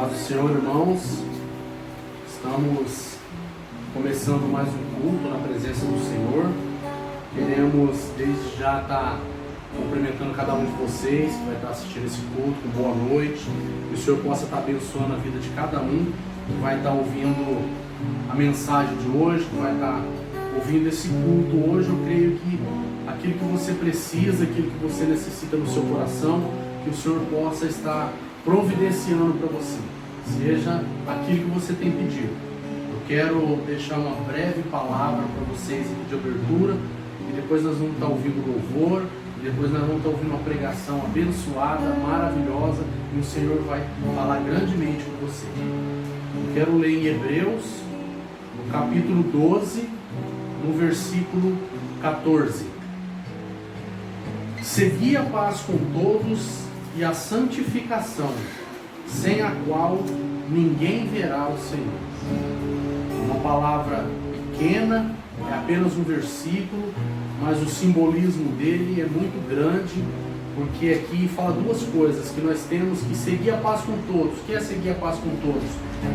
Paz do Senhor, irmãos. Estamos começando mais um culto na presença do Senhor. Queremos desde já estar cumprimentando cada um de vocês que vai estar assistindo esse culto, com boa noite. Que o Senhor possa estar abençoando a vida de cada um que vai estar ouvindo a mensagem de hoje, que vai estar ouvindo esse culto hoje. Eu creio que aquilo que você precisa, aquilo que você necessita no seu coração, que o Senhor possa estar providenciando para você, seja aquilo que você tem pedido. Eu quero deixar uma breve palavra para vocês aqui de abertura, e depois nós vamos estar ouvindo louvor, e depois nós vamos estar ouvindo uma pregação abençoada, maravilhosa, e o Senhor vai falar grandemente com você. Eu quero ler em Hebreus, no capítulo 12, no versículo 14. Segui a paz com todos e a santificação, sem a qual ninguém verá o Senhor. Uma palavra pequena, é apenas um versículo, mas o simbolismo dele é muito grande, porque aqui fala duas coisas, que nós temos que seguir a paz com todos. O que é seguir a paz com todos?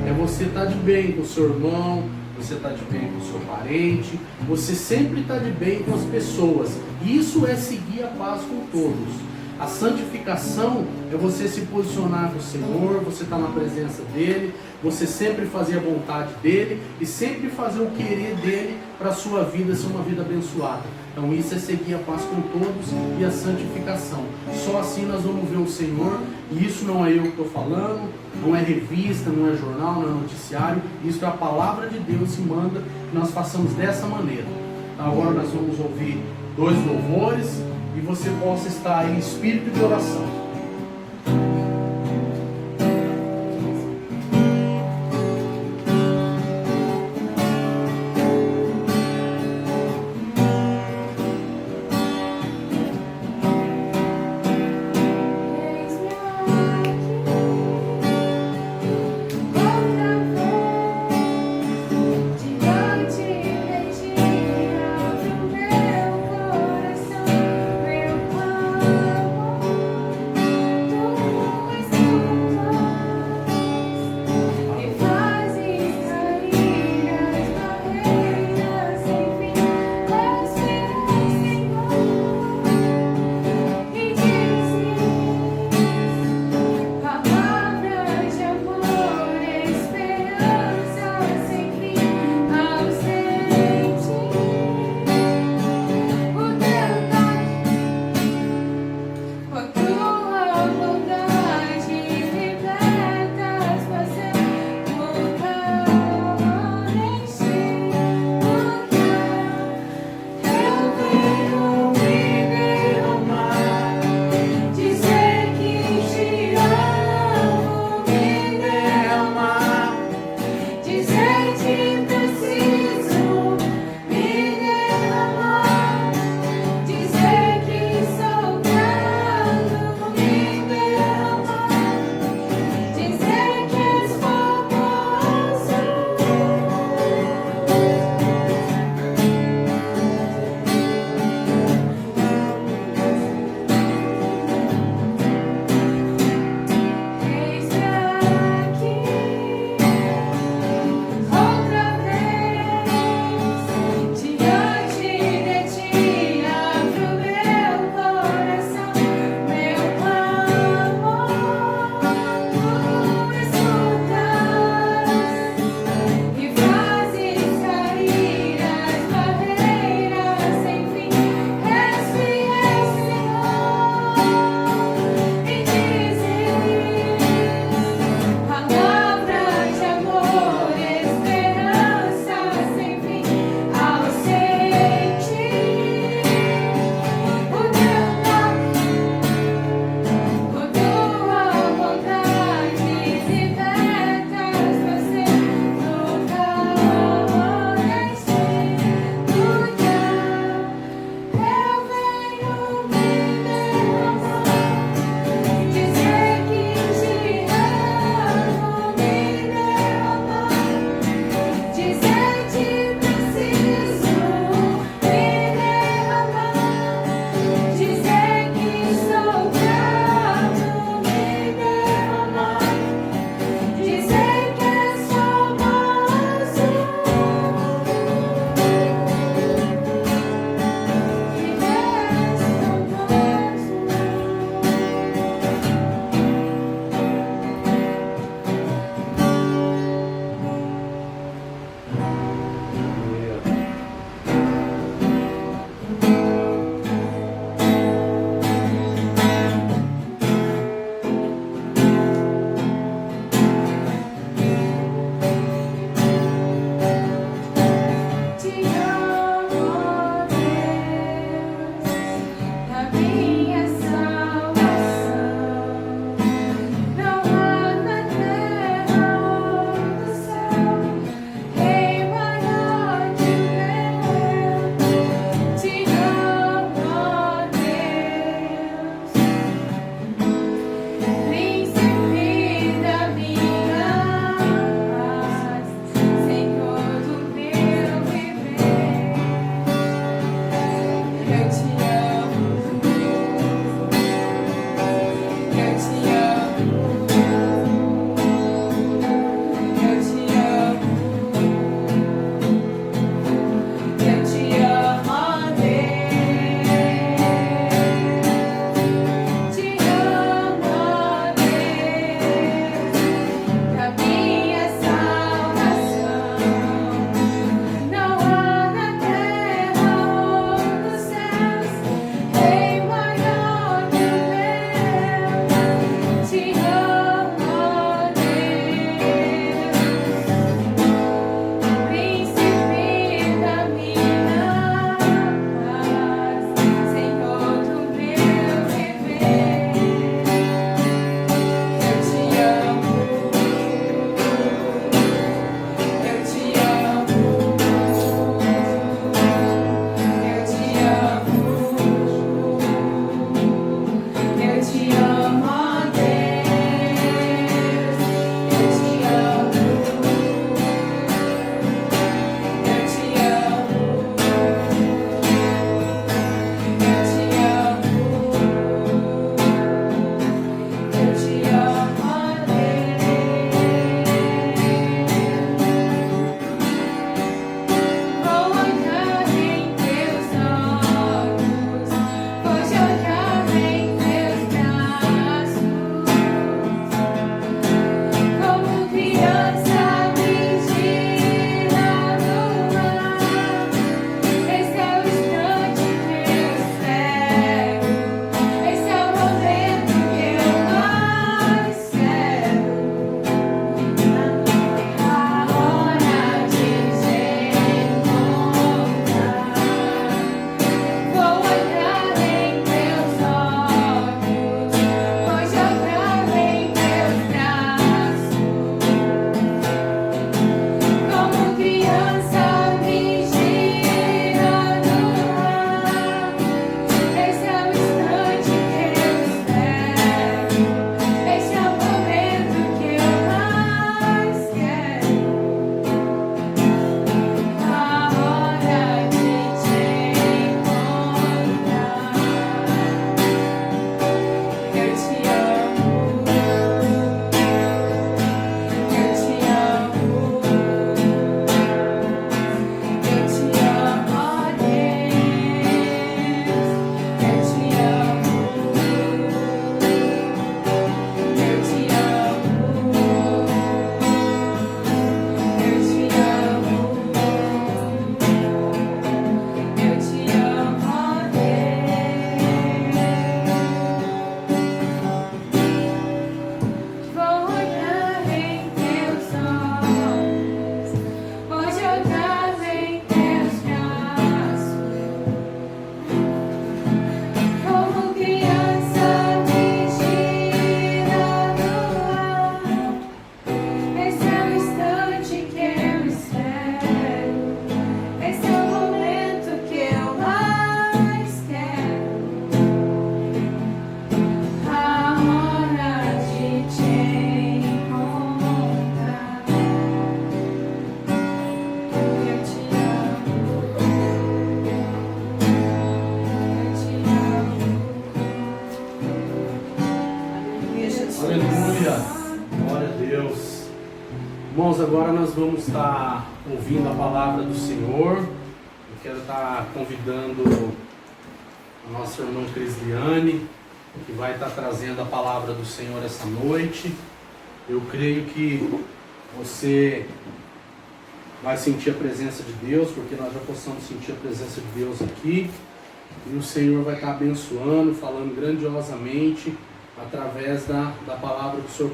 É você estar de bem com o seu irmão, você está de bem com o seu parente, você sempre está de bem com as pessoas. Isso é seguir a paz com todos. A santificação é você se posicionar no Senhor, você estar na presença dEle, você sempre fazer a vontade dEle e sempre fazer o querer dEle para a sua vida ser uma vida abençoada. Então isso é seguir a paz com todos e a santificação. Só assim nós vamos ver o Senhor, e isso não é eu que estou falando, não é revista, não é jornal, não é noticiário, isso é a palavra de Deus que manda que nós façamos dessa maneira. Então, agora nós vamos ouvir 2 louvores, e você possa estar em espírito de oração. Irmãos, agora nós vamos estar ouvindo a palavra do Senhor. Eu quero estar convidando a nossa irmã Crisliane, que vai estar trazendo a palavra do Senhor essa noite. Eu creio que você vai sentir a presença de Deus, porque nós já possamos sentir a presença de Deus aqui. E o Senhor vai estar abençoando, falando grandiosamente através da palavra que o Senhor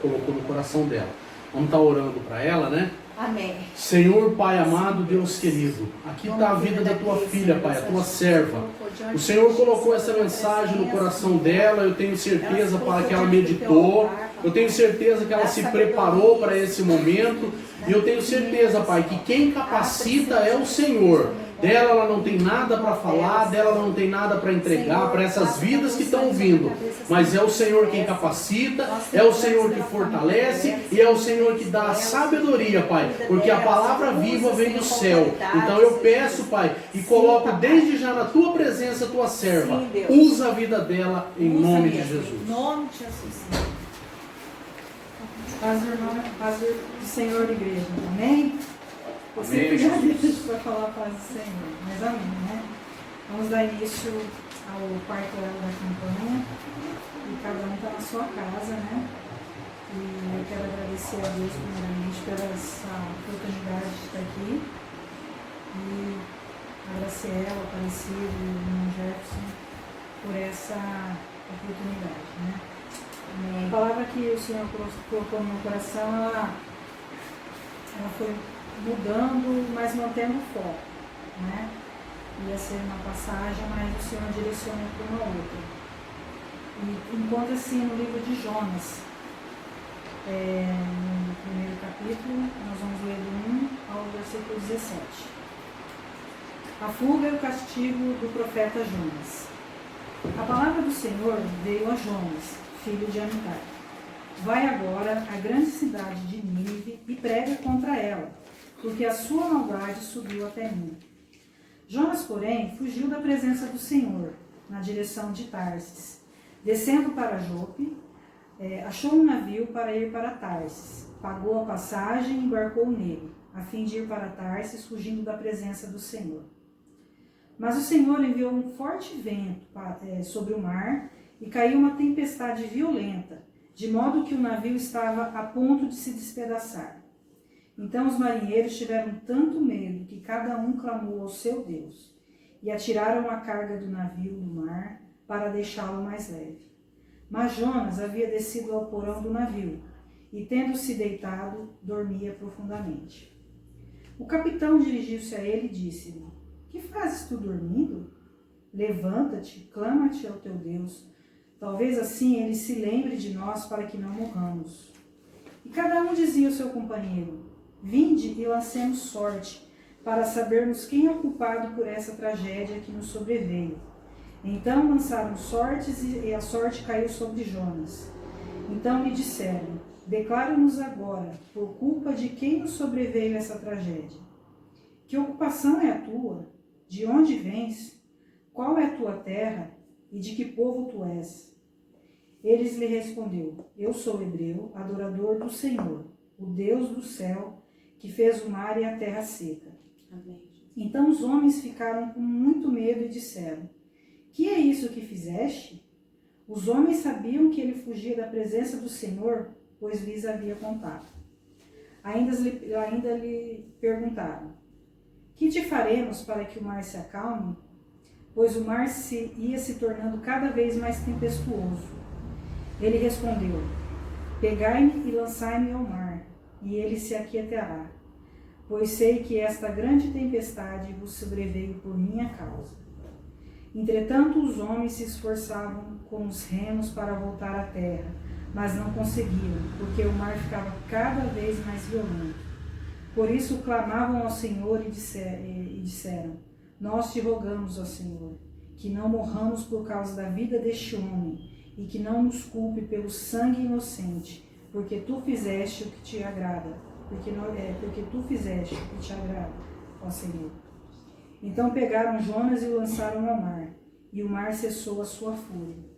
colocou no coração dela. Vamos estar orando para ela, né? Amém. Senhor, Pai amado, Deus querido, aqui está a vida da tua filha, Pai, a tua serva. O Senhor colocou essa mensagem no coração dela, eu tenho certeza, Pai, que ela meditou, eu tenho certeza que ela se preparou para esse momento, e eu tenho certeza, Pai, que quem capacita é o Senhor. Dela ela não tem nada para falar, dela ela não tem nada para entregar para essas vidas que estão vindo. Mas é o Senhor quem capacita, é o Senhor que fortalece e é o Senhor que dá a sabedoria, Pai. Porque a palavra viva vem do céu. Então eu peço, Pai, e coloco desde já na tua presença a tua serva. Usa a vida dela em nome de Jesus. Em nome de Jesus. Paz do Senhor, igreja. Amém? Você vai falar a paz do Senhor, mas amém, né? Vamos dar início ao quarto ano da campanha e cada um está na sua casa, né? E eu quero agradecer a Deus primeiramente pela essa oportunidade de estar aqui e agradecer ela, Aparecido e o irmão Jefferson por essa oportunidade, né? Amém. A palavra que o Senhor colocou no meu coração, ela foi mudando, mas mantendo o foco, né? Ia ser uma passagem, mas o Senhor direcionou para uma outra. E encontra-se no livro de Jonas, no primeiro capítulo, nós vamos ler do 1 ao versículo 17. A fuga e o castigo do profeta Jonas. A palavra do Senhor veio a Jonas, filho de Amitai. Vai agora à grande cidade de Nínive e prega contra ela, porque a sua maldade subiu até mim. Jonas, porém, fugiu da presença do Senhor, na direção de Tarsis. Descendo para Jope, achou um navio para ir para Tarsis. Pagou a passagem e embarcou nele, a fim de ir para Tarsis, fugindo da presença do Senhor. Mas o Senhor enviou um forte vento sobre o mar e caiu uma tempestade violenta, de modo que o navio estava a ponto de se despedaçar. Então os marinheiros tiveram tanto medo que cada um clamou ao seu Deus, e atiraram a carga do navio no mar para deixá-lo mais leve. Mas Jonas havia descido ao porão do navio, e tendo-se deitado, dormia profundamente. O capitão dirigiu-se a ele e disse-lhe: Que fazes tu dormindo? Levanta-te, clama-te ao teu Deus. Talvez assim ele se lembre de nós para que não morramos. E cada um dizia ao seu companheiro: Vinde e lancemos sorte, para sabermos quem é o culpado por essa tragédia que nos sobreveio. Então lançaram sortes e a sorte caiu sobre Jonas. Então lhe disseram: Declara-nos agora, por culpa de quem nos sobreveio essa tragédia. Que ocupação é a tua? De onde vens? Qual é a tua terra? E de que povo tu és? Eles lhe respondeu: Eu sou hebreu, adorador do Senhor, o Deus do céu, que fez o mar e a terra seca. Amém. Então os homens ficaram com muito medo e disseram: Que é isso que fizeste? Os homens sabiam que ele fugia da presença do Senhor, pois lhes havia contado. Ainda lhe perguntaram: Que te faremos para que o mar se acalme? Pois o mar ia se tornando cada vez mais tempestuoso. Ele respondeu: Pegai-me e lançai-me ao mar, e ele se aquietará, pois sei que esta grande tempestade vos sobreveio por minha causa. Entretanto, os homens se esforçavam com os remos para voltar à terra, mas não conseguiram, porque o mar ficava cada vez mais violento. Por isso clamavam ao Senhor e disseram: Nós te rogamos, ó Senhor, que não morramos por causa da vida deste homem, e que não nos culpe pelo sangue inocente, porque tu fizeste o que te agrada, porque tu fizeste o que te agrada, ó Senhor. Então pegaram Jonas e o lançaram ao mar, e o mar cessou a sua fúria.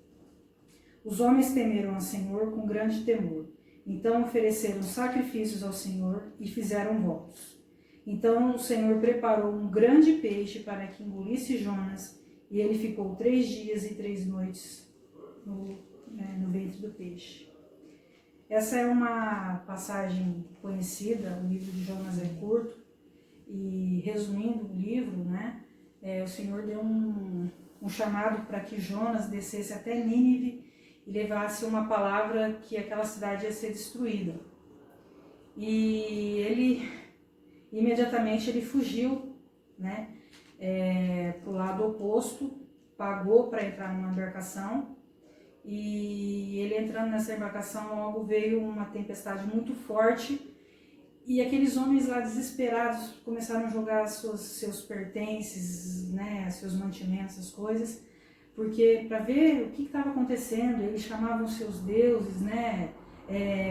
Os homens temeram ao Senhor com grande temor, Então ofereceram sacrifícios ao Senhor e fizeram votos. Então o Senhor preparou um grande peixe para que engolisse Jonas, e ele ficou 3 dias e 3 noites no ventre do peixe. Essa é uma passagem conhecida, o livro de Jonas é curto, e resumindo o livro, né, o Senhor deu um chamado para que Jonas descesse até Nínive e levasse uma palavra que aquela cidade ia ser destruída. E ele, imediatamente, ele fugiu, né, para o lado oposto, pagou para entrar numa embarcação, e ele entrando nessa embarcação, logo veio uma tempestade muito forte, e aqueles homens lá desesperados começaram a jogar seus pertences, né, seus mantimentos, as coisas, porque para ver o que estava acontecendo, eles chamavam seus deuses, né,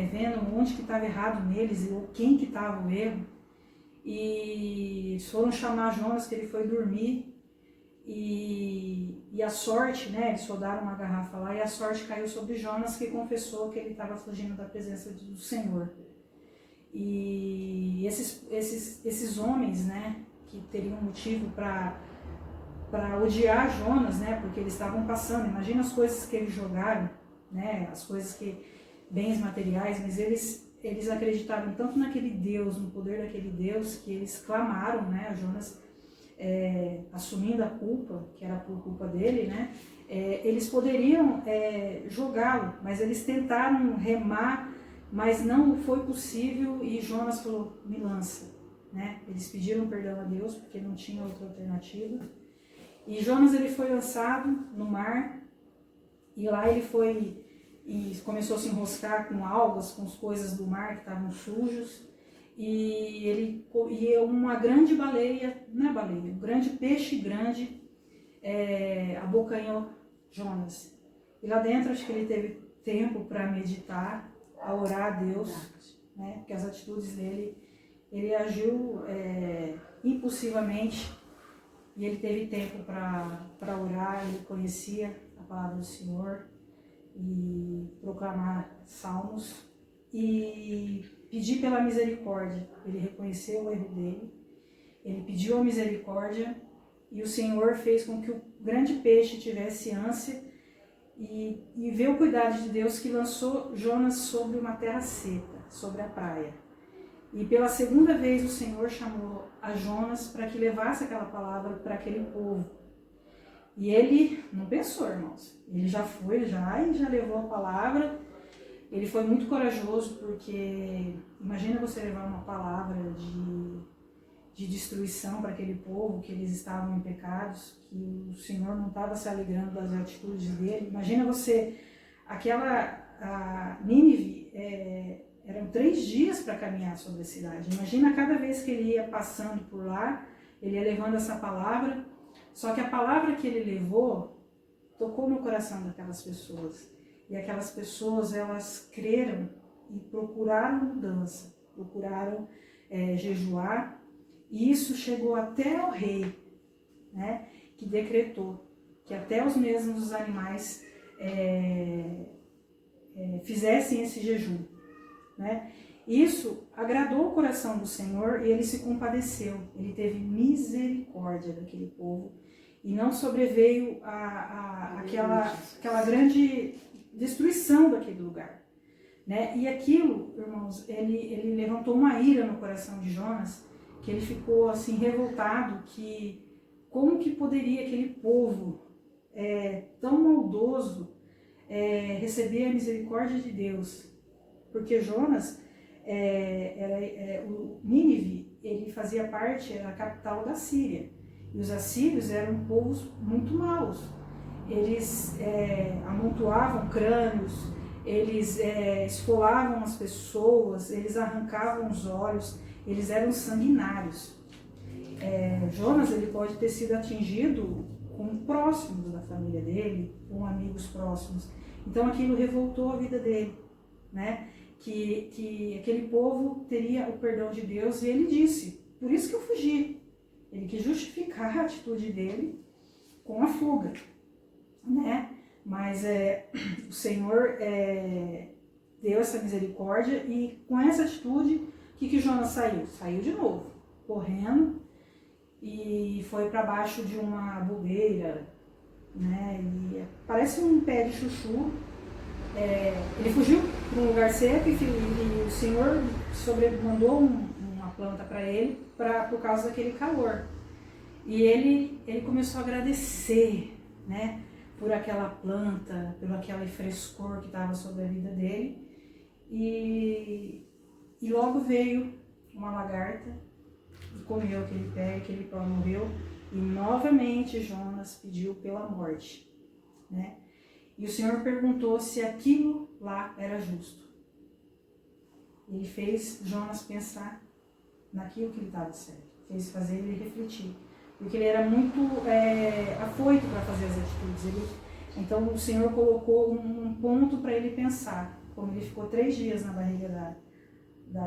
vendo onde que estava errado neles, ou quem que estava o erro, e foram chamar Jonas, que ele foi dormir, e a sorte, né, eles soldaram uma garrafa lá, e a sorte caiu sobre Jonas, que confessou que ele estava fugindo da presença do Senhor. E esses homens, né, que teriam motivo para odiar Jonas, né, porque eles estavam passando, imagina as coisas que eles jogaram, né, as coisas bens materiais, mas eles acreditavam tanto naquele Deus, no poder daquele Deus, que eles clamaram, né, a Jonas, assumindo a culpa, que era por culpa dele, né, eles poderiam jogá-lo, mas eles tentaram remar, mas não foi possível, e Jonas falou, me lança, né? Eles pediram perdão a Deus, porque não tinha outra alternativa, e Jonas ele foi lançado no mar, e lá ele foi e começou a se enroscar com algas, com as coisas do mar que estavam sujos, e uma grande baleia, não é baleia, um grande peixe grande abocanhou Jonas. E lá dentro acho que ele teve tempo para meditar, a orar a Deus, né? Porque as atitudes dele, ele agiu impulsivamente, e ele teve tempo para orar, ele conhecia a palavra do Senhor e proclamar salmos e pedir pela misericórdia. Ele reconheceu o erro dele, ele pediu a misericórdia, e o Senhor fez com que o grande peixe tivesse ânsia e ver o cuidado de Deus, que lançou Jonas sobre uma terra seca, sobre a praia. E pela segunda vez o Senhor chamou a Jonas para que levasse aquela palavra para aquele povo. E ele não pensou, irmãos. Ele já foi, e já levou a palavra. Ele foi muito corajoso, porque imagina você levar uma palavra de destruição para aquele povo, que eles estavam em pecados, que o Senhor não estava se alegrando das atitudes dele. Imagina você, a Nínive, eram 3 dias para caminhar sobre a cidade. Imagina cada vez que ele ia passando por lá, ele ia levando essa palavra, só que a palavra que ele levou tocou no coração daquelas pessoas. E aquelas pessoas, elas creram e procuraram mudança, procuraram jejuar, e isso chegou até o rei, né, que decretou que até os mesmos animais fizessem esse jejum, né? Isso agradou o coração do Senhor, e ele se compadeceu, ele teve misericórdia daquele povo, e não sobreveio aquela grande destruição daquele lugar, né? E aquilo, irmãos, ele levantou uma ira no coração de Jonas, que ele ficou assim revoltado, que como que poderia aquele povo tão maldoso receber a misericórdia de Deus? Porque Jonas, o Nínive, ele fazia parte, era a capital da Síria, e os assírios eram povos muito maus. Eles amontoavam crânios, eles esfolavam as pessoas, eles arrancavam os olhos, eles eram sanguinários. Jonas, ele pode ter sido atingido com próximos da família dele, com amigos próximos. Então aquilo revoltou a vida dele, né? Que aquele povo teria o perdão de Deus, e ele disse, por isso que eu fugi. Ele quis justificar a atitude dele com a fuga, né? Mas o Senhor deu essa misericórdia e com essa atitude, o que Jonas saiu? Saiu de novo, correndo e foi para baixo de uma bugueira, né? E parece um pé de chuchu. Ele fugiu para um lugar seco e o Senhor mandou uma planta para ele por causa daquele calor. E ele começou a agradecer, né, por aquela planta, por aquele frescor que estava sobre a vida dele. E logo veio uma lagarta e comeu aquele pé, aquele pé morreu. E novamente Jonas pediu pela morte, né? E o Senhor perguntou se aquilo lá era justo. Ele fez Jonas pensar naquilo que ele estava certo, fez fazer ele refletir, porque ele era muito afoito para fazer as atitudes. Então o Senhor colocou um ponto para ele pensar. Como ele ficou 3 dias na barriga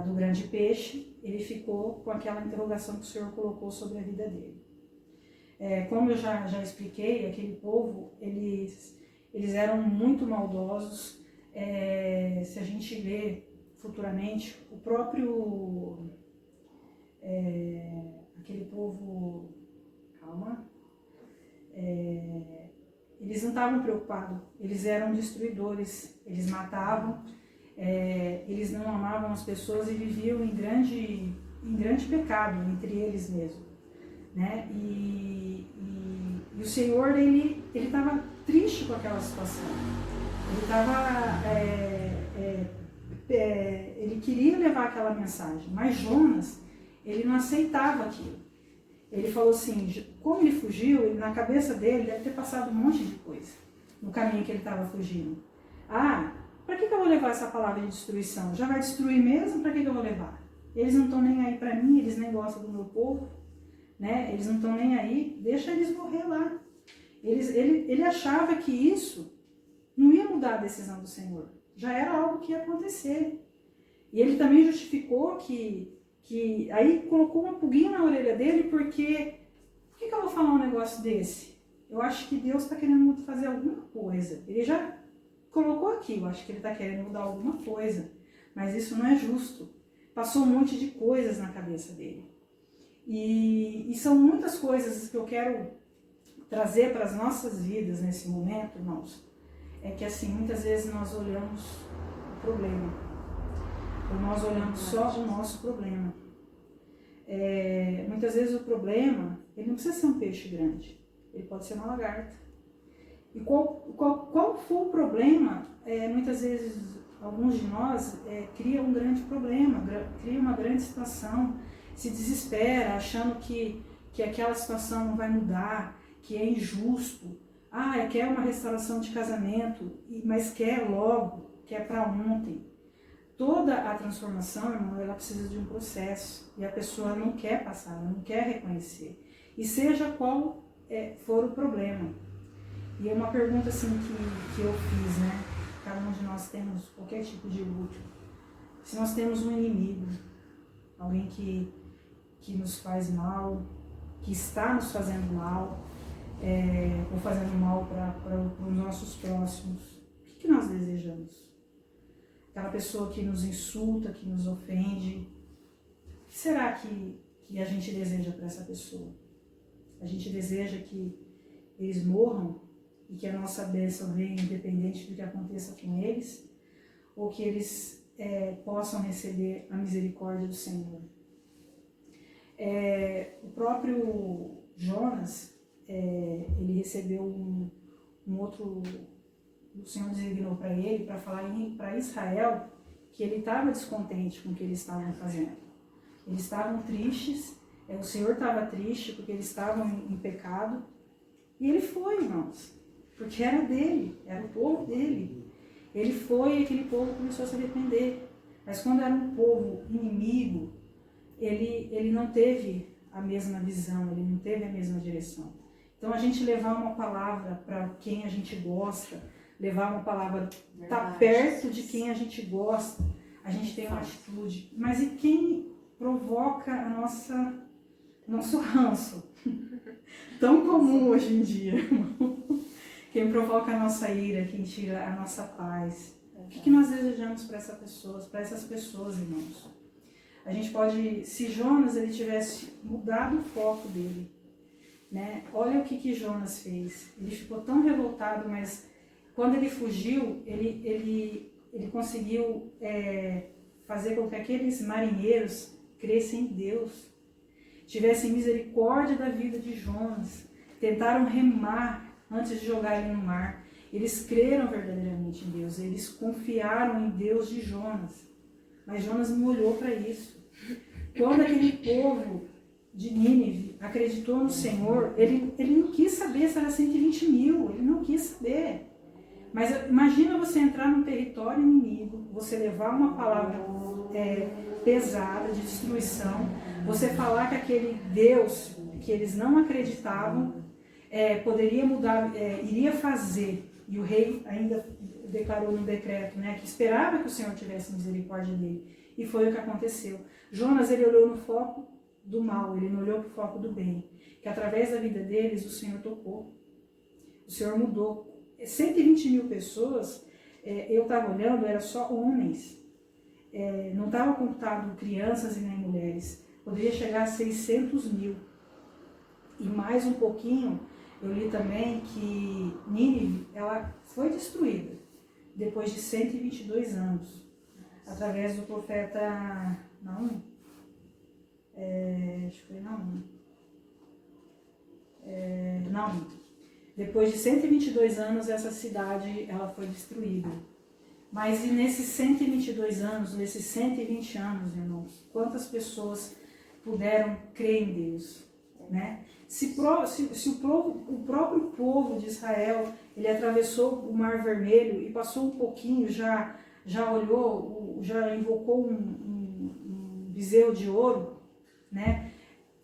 do grande peixe, ele ficou com aquela interrogação que o Senhor colocou sobre a vida dele. Como eu já expliquei, aquele povo, eles eram muito maldosos. Se a gente vê futuramente, o próprio aquele povo, eles não estavam preocupados, eles eram destruidores, eles matavam, eles não amavam as pessoas e viviam em grande pecado entre eles mesmos, né? E o Senhor, ele estava triste com aquela situação. Ele queria levar aquela mensagem, mas Jonas, ele não aceitava aquilo. Ele falou assim, como ele fugiu, na cabeça dele deve ter passado um monte de coisa no caminho que ele estava fugindo. Para que eu vou levar essa palavra de destruição? Já vai destruir mesmo? Para que eu vou levar? Eles não estão nem aí para mim, eles nem gostam do meu povo, né? Eles não estão nem aí, deixa eles morrer lá. Ele achava que isso não ia mudar a decisão do Senhor, já era algo que ia acontecer. E ele também justificou que aí colocou uma pulguinha na orelha dele, porque por que eu vou falar um negócio desse? Eu acho que Deus está querendo fazer alguma coisa. Ele já colocou aqui, eu acho que ele está querendo mudar alguma coisa, mas isso não é justo. Passou um monte de coisas na cabeça dele. E são muitas coisas que eu quero trazer para as nossas vidas nesse momento, irmãos. É que assim, muitas vezes nós olhamos o problema, ou nós olhamos só o nosso problema. Muitas vezes o problema, ele não precisa ser um peixe grande, ele pode ser uma lagarta. E qual for o problema, muitas vezes alguns de nós criam um grande problema, cria uma grande situação, se desespera achando que aquela situação não vai mudar, que é injusto. Quer uma restauração de casamento, mas quer logo, quer para ontem. Toda a transformação, irmão, ela precisa de um processo. E a pessoa não quer passar, ela não quer reconhecer. E seja qual for o problema. E é uma pergunta assim que eu fiz, né? Cada um de nós temos qualquer tipo de luto. Se nós temos um inimigo, alguém que nos faz mal, que está nos fazendo mal, ou fazendo mal para os nossos próximos, o que nós desejamos? Aquela pessoa que nos insulta, que nos ofende, o que será que a gente deseja para essa pessoa? A gente deseja que eles morram e que a nossa bênção venha independente do que aconteça com eles, ou que eles possam receber a misericórdia do Senhor? O próprio Jonas, ele recebeu um outro, o Senhor designou para ele, para falar para Israel, que ele estava descontente com o que eles estavam fazendo. Eles estavam tristes, o Senhor estava triste porque eles estavam em pecado, e ele foi, irmãos, porque era dele, era o povo dele. Ele foi e aquele povo começou a se arrepender. Mas quando era um povo inimigo, ele não teve a mesma visão, ele não teve a mesma direção. Então a gente levar uma palavra para quem a gente gosta, levar uma palavra, estar perto de quem a gente gosta, a gente tem uma atitude. Mas e quem provoca nosso ranço? Tão comum hoje em dia, irmão. Quem provoca a nossa ira, quem tira a nossa paz, que nós desejamos para essas pessoas, irmãos? A gente pode, se Jonas ele tivesse mudado o foco dele, né? Olha o que Jonas fez. Ele ficou tão revoltado, mas quando ele fugiu, ele conseguiu fazer com que aqueles marinheiros crescem em Deus, tivessem misericórdia da vida de Jonas, tentaram remar antes de jogar ele no mar. Eles creram verdadeiramente em Deus, eles confiaram em Deus de Jonas, mas Jonas não olhou para isso. Quando aquele povo de Nínive acreditou no Senhor, ele não quis saber se era 120 mil, ele não quis saber. Mas imagina você entrar num território inimigo, você levar uma palavra pesada de destruição, você falar que aquele Deus que eles não acreditavam poderia mudar, iria fazer, e o rei ainda declarou no decreto, né, que esperava que o Senhor tivesse misericórdia dele, e foi o que aconteceu. Jonas, ele olhou no foco do mal, ele não olhou para o foco do bem, que através da vida deles o Senhor tocou, o Senhor mudou. 120 mil pessoas, eu estava olhando, era só homens, não estava contado crianças e nem mulheres, poderia chegar a 600 mil. E mais um pouquinho, eu li também que Nínive, ela foi destruída depois de 122 anos, através do profeta Naum, acho que foi Naum. Depois de 122 anos, essa cidade ela foi destruída. Mas e nesses 122 anos, nesses 120 anos, irmãos, quantas pessoas puderam crer em Deus, né? Se o próprio povo de Israel, ele atravessou o Mar Vermelho e passou um pouquinho, já olhou, já invocou um bezerro de ouro, né?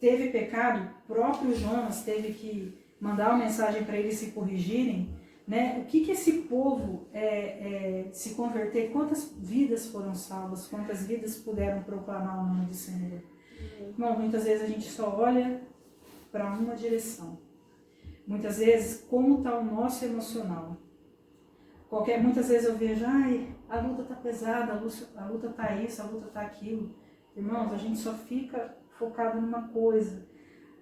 Teve pecado, o próprio Jonas teve que mandar uma mensagem para eles se corrigirem, né? O que esse povo se converter, quantas vidas foram salvas, quantas vidas puderam proclamar o nome do Senhor? Bom, muitas vezes a gente só olha para uma direção. Muitas vezes, como está o nosso emocional? Muitas vezes eu vejo, a luta está pesada, a luta está isso, a luta está aquilo. Irmãos, a gente só fica focado numa coisa.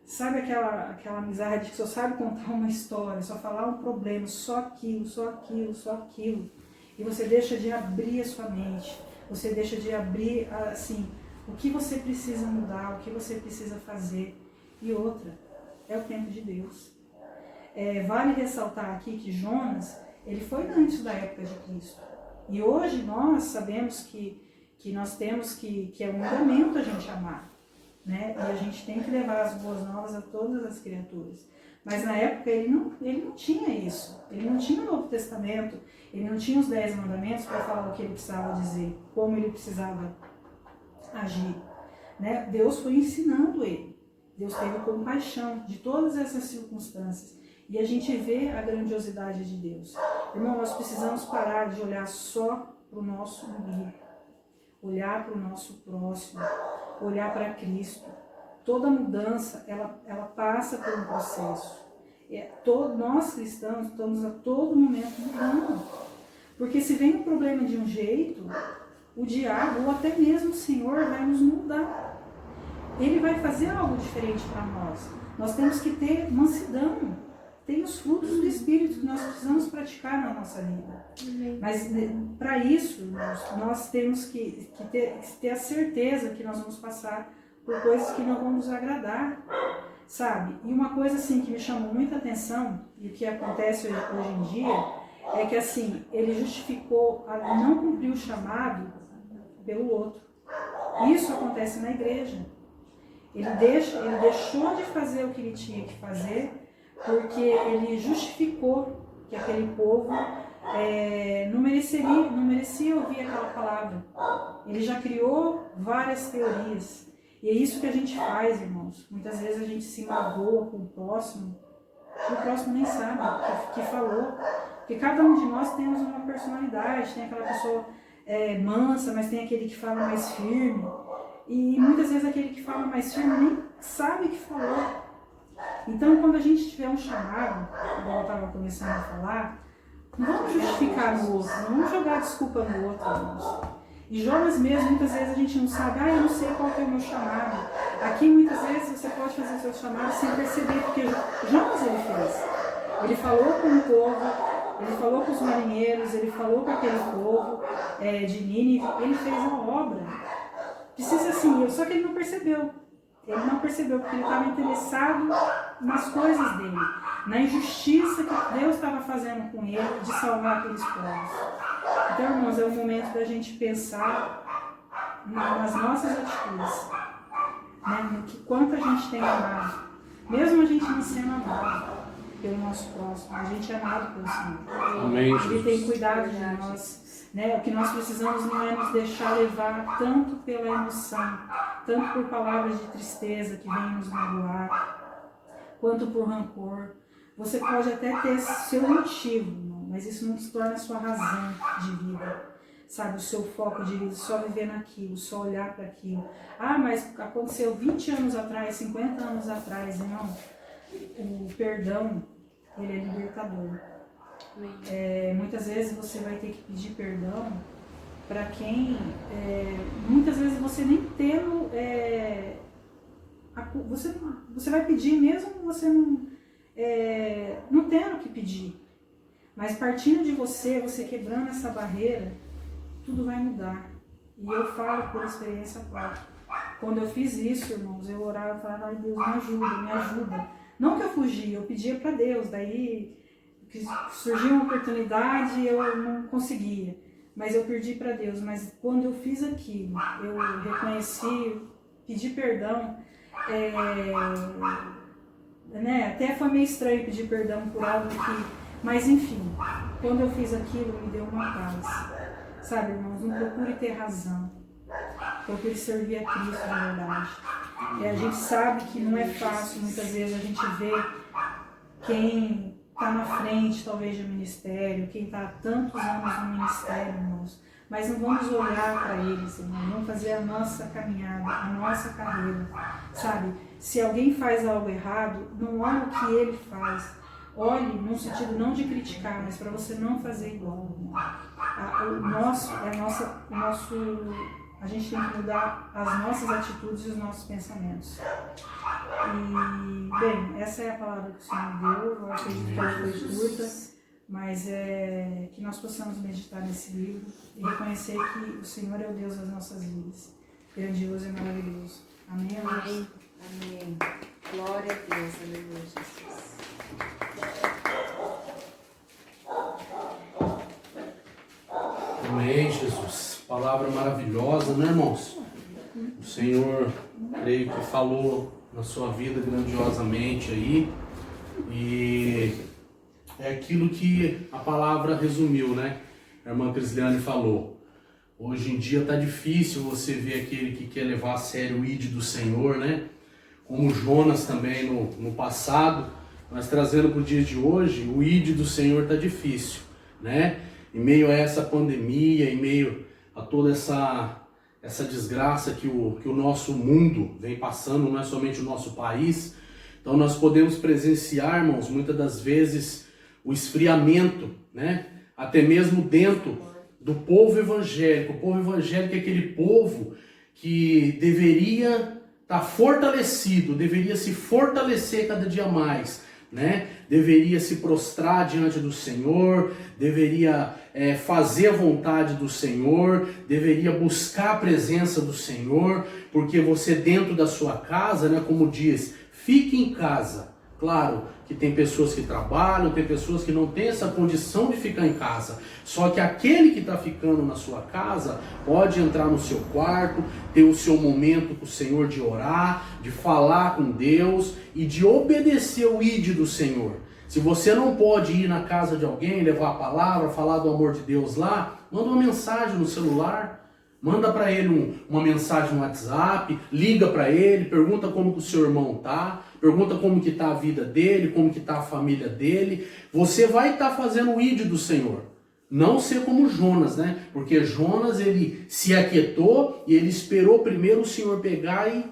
Sabe aquela amizade que só sabe contar uma história, só falar um problema, só aquilo, só aquilo, só aquilo. E você deixa de abrir a sua mente, você deixa de abrir, assim, o que você precisa mudar, o que você precisa fazer. E outra, é o tempo de Deus. Vale ressaltar aqui que Jonas, ele foi antes da época de Cristo. E hoje nós sabemos que nós temos que é um mandamento a gente amar, né? E a gente tem que levar as boas novas a todas as criaturas. Mas na época ele não tinha isso. Ele não tinha o Novo Testamento, ele não tinha os 10 mandamentos para falar o que ele precisava dizer, como ele precisava agir, né? Deus foi ensinando ele. Deus teve compaixão de todas essas circunstâncias. E a gente vê a grandiosidade de Deus. Irmão, nós precisamos parar de olhar só para o nosso umbigo, olhar para o nosso próximo, olhar para Cristo. Toda mudança, ela passa por um processo. Nós cristãos estamos a todo momento mudando. Porque se vem um problema de um jeito, o diabo ou até mesmo o Senhor vai nos mudar. Ele vai fazer algo diferente para nós. Nós temos que ter mansidão. Tem os frutos do Espírito que nós precisamos praticar na nossa vida. Mas para isso, nós temos que ter a certeza que nós vamos passar por coisas que não vão nos agradar, sabe? E uma coisa assim que me chamou muita atenção, e o que acontece hoje em dia, é que assim, ele justificou a não cumprir o chamado pelo outro. Isso acontece na igreja. Ele deixou de fazer o que ele tinha que fazer, porque ele justificou que aquele povo não merecia ouvir aquela palavra. Ele já criou várias teorias. E é isso que a gente faz, irmãos. Muitas vezes a gente se magoa com o próximo, e o próximo nem sabe o que falou. Porque cada um de nós temos uma personalidade, tem aquela pessoa mansa, mas tem aquele que fala mais firme. E muitas vezes aquele que fala mais firme nem sabe o que falou. Então, quando a gente tiver um chamado, igual eu estava começando a falar, Não vamos justificar no outro, não vamos jogar desculpa no outro, irmãos. E Jonas mesmo, muitas vezes a gente não sabe, eu não sei qual que é o meu chamado. Aqui muitas vezes você pode fazer o seu chamado sem perceber, porque Jonas ele fez. Ele falou com o povo, ele falou com os marinheiros, ele falou com aquele povo de Nínive, ele fez a obra. Precisa assim, só que ele não percebeu. Ele não percebeu porque ele estava interessado nas coisas dele, na injustiça que Deus estava fazendo com ele de salvar aqueles povos. Então, irmãos, é o momento da gente pensar nas nossas atitudes, né? No que quanto a gente tem amado, mesmo a gente não sendo amado pelo nosso próximo, a gente é amado pelo Senhor. Amém, Ele tem cuidado de nós. Né? O que nós precisamos não é nos deixar levar tanto pela emoção, tanto por palavras de tristeza que vêm nos magoar, quanto por rancor. Você pode até ter seu motivo, mas isso não se torna a sua razão de vida, sabe? O seu foco de vida, só viver naquilo, só olhar para aquilo. Mas aconteceu 20 anos atrás, 50 anos atrás, não. O perdão, ele é libertador. Muitas vezes você vai ter que pedir perdão para quem, muitas vezes você nem tendo, você vai pedir mesmo você não tendo que pedir, mas partindo de você quebrando essa barreira, tudo vai mudar. E eu falo por experiência própria. Quando eu fiz isso, irmãos, eu orava e falava, ai Deus, me ajuda. Não que eu fugia, eu pedia para Deus, daí que surgiu uma oportunidade e eu não conseguia, mas eu pedi para Deus. Mas quando eu fiz aquilo, eu reconheci, pedi perdão, né? Até foi meio estranho pedir perdão por algo que, mas enfim, quando eu fiz aquilo me deu uma paz, sabe, irmãos? Não procure ter razão, procure servir a Cristo de verdade. A gente sabe que não é fácil, muitas vezes a gente vê quem está na frente, talvez, do ministério, quem está há tantos anos no ministério, irmãos. Mas não vamos olhar para eles, irmãos. Vamos fazer a nossa caminhada, a nossa carreira, sabe? Se alguém faz algo errado, não olhe o que ele faz. Olhe no sentido não de criticar, mas para você não fazer igual. A gente tem que mudar as nossas atitudes e os nossos pensamentos. E, bem, essa é a palavra que o Senhor deu. Eu acredito que ela foi curta, mas que nós possamos meditar nesse livro e reconhecer que o Senhor é o Deus das nossas vidas. Grandioso e maravilhoso. Amém, amém. Amém. Glória a Deus. Aleluia, Jesus. Amém, Jesus. Palavra maravilhosa, né, irmãos? O Senhor, creio que falou na sua vida grandiosamente aí. E é aquilo que a palavra resumiu, né? A irmã Crisliane falou. Hoje em dia tá difícil você ver aquele que quer levar a sério o ID do Senhor, né? Como Jonas também no passado. Mas trazendo para o dia de hoje, o ID do Senhor tá difícil, né? Em meio a essa pandemia, em meio a toda essa desgraça que o nosso mundo vem passando, não é somente o nosso país. Então nós podemos presenciar, irmãos, muitas das vezes o esfriamento, né? Até mesmo dentro do povo evangélico. O povo evangélico é aquele povo que deveria estar fortalecido, deveria se fortalecer cada dia mais, né? Deveria se prostrar diante do Senhor, deveria fazer a vontade do Senhor, deveria buscar a presença do Senhor, porque você dentro da sua casa, né, como diz, fique em casa. Claro que tem pessoas que trabalham, tem pessoas que não têm essa condição de ficar em casa. Só que aquele que está ficando na sua casa pode entrar no seu quarto, ter o seu momento com o Senhor de orar, de falar com Deus e de obedecer o ID do Senhor. Se você não pode ir na casa de alguém, levar a palavra, falar do amor de Deus lá, manda uma mensagem no celular. Manda para ele uma mensagem no WhatsApp, liga para ele, pergunta como que o seu irmão tá, pergunta como que tá a vida dele, como que tá a família dele. Você vai estar fazendo o ID do Senhor. Não ser como Jonas, né? Porque Jonas, ele se aquietou e ele esperou primeiro o Senhor pegar e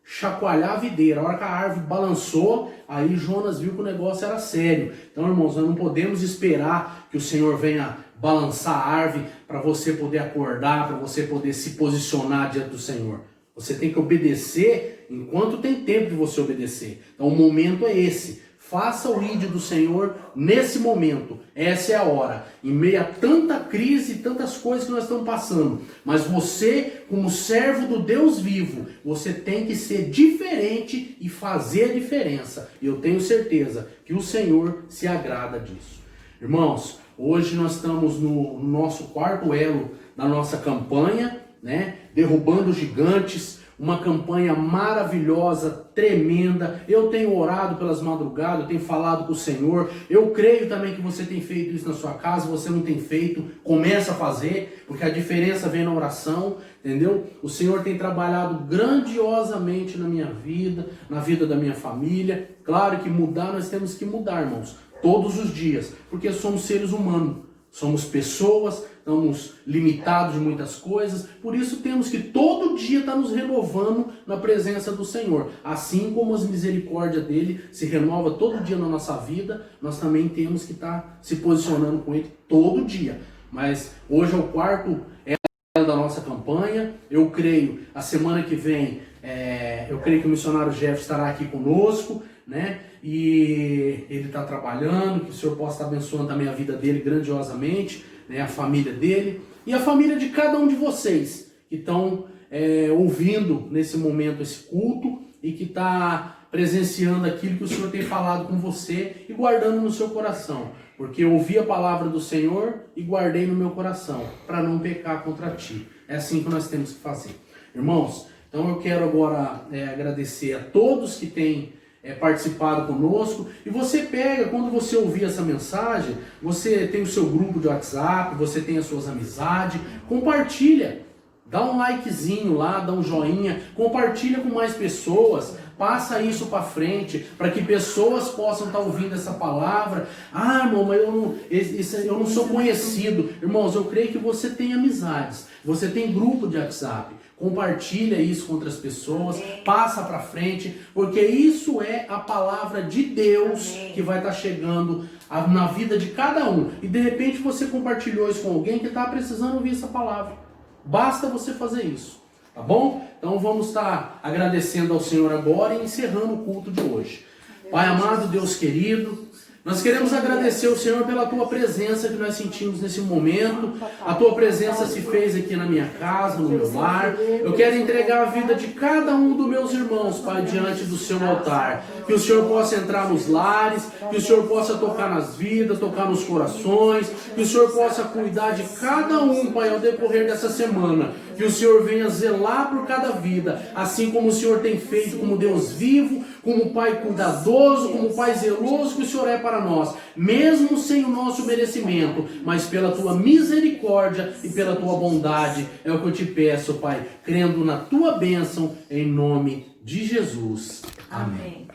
chacoalhar a videira. A hora que a árvore balançou, aí Jonas viu que o negócio era sério. Então, irmãos, nós não podemos esperar que o Senhor venha balançar a árvore para você poder acordar, para você poder se posicionar diante do Senhor. Você tem que obedecer enquanto tem tempo de você obedecer. Então, o momento é esse. Faça o ID do Senhor nesse momento. Essa é a hora. Em meio a tanta crise e tantas coisas que nós estamos passando. Mas você, como servo do Deus vivo, você tem que ser diferente e fazer a diferença. E eu tenho certeza que o Senhor se agrada disso. Irmãos, hoje nós estamos no nosso quarto elo da nossa campanha, né? Derrubando gigantes. Uma campanha maravilhosa, tremenda. Eu tenho orado pelas madrugadas, eu tenho falado com o Senhor. Eu creio também que você tem feito isso na sua casa. Você não tem feito, começa a fazer, porque a diferença vem na oração, entendeu? O Senhor tem trabalhado grandiosamente na minha vida, na vida da minha família. Claro que mudar, nós temos que mudar, irmãos, todos os dias, porque somos seres humanos. Somos pessoas, estamos limitados de muitas coisas, por isso temos que todo dia estar nos renovando na presença do Senhor. Assim como as misericórdias dele se renova todo dia na nossa vida, nós também temos que estar se posicionando com ele todo dia. Mas hoje é o quarto da nossa campanha. Eu creio, a semana que vem, eu creio que o missionário Jeff estará aqui conosco, né? E ele está trabalhando, que o Senhor possa estar abençoando também a vida dele grandiosamente, né? A família dele e a família de cada um de vocês que estão ouvindo nesse momento esse culto e que está presenciando aquilo que o Senhor tem falado com você e guardando no seu coração. Porque eu ouvi a palavra do Senhor e guardei no meu coração para não pecar contra ti. É assim que nós temos que fazer. Irmãos, então eu quero agora agradecer a todos que têm participado conosco. E você pega, quando você ouvir essa mensagem, você tem o seu grupo de WhatsApp, você tem as suas amizades, compartilha, dá um likezinho lá, dá um joinha, compartilha com mais pessoas, passa isso para frente, para que pessoas possam estar ouvindo essa palavra. Ah, irmão, mas eu não sou conhecido. Irmãos, eu creio que você tem amizades, você tem grupo de WhatsApp. Compartilha isso com outras pessoas, passa para frente, porque isso é a palavra de Deus que vai estar chegando na vida de cada um. E de repente você compartilhou isso com alguém que está precisando ouvir essa palavra. Basta você fazer isso, tá bom? Então vamos estar agradecendo ao Senhor agora e encerrando o culto de hoje. Pai amado, Deus querido, nós queremos agradecer ao Senhor pela Tua presença que nós sentimos nesse momento. A Tua presença se fez aqui na minha casa, no meu lar. Eu quero entregar a vida de cada um dos meus irmãos, Pai, diante do Seu altar. Que o Senhor possa entrar nos lares, que o Senhor possa tocar nas vidas, tocar nos corações, que o Senhor possa cuidar de cada um, Pai, ao decorrer dessa semana. Que o Senhor venha zelar por cada vida, assim como o Senhor tem feito como Deus vivo, como Pai cuidadoso, como Pai zeloso que o Senhor é para nós, mesmo sem o nosso merecimento, mas pela Tua misericórdia e pela Tua bondade, é o que eu te peço, Pai, crendo na Tua bênção, em nome de Jesus. Amém.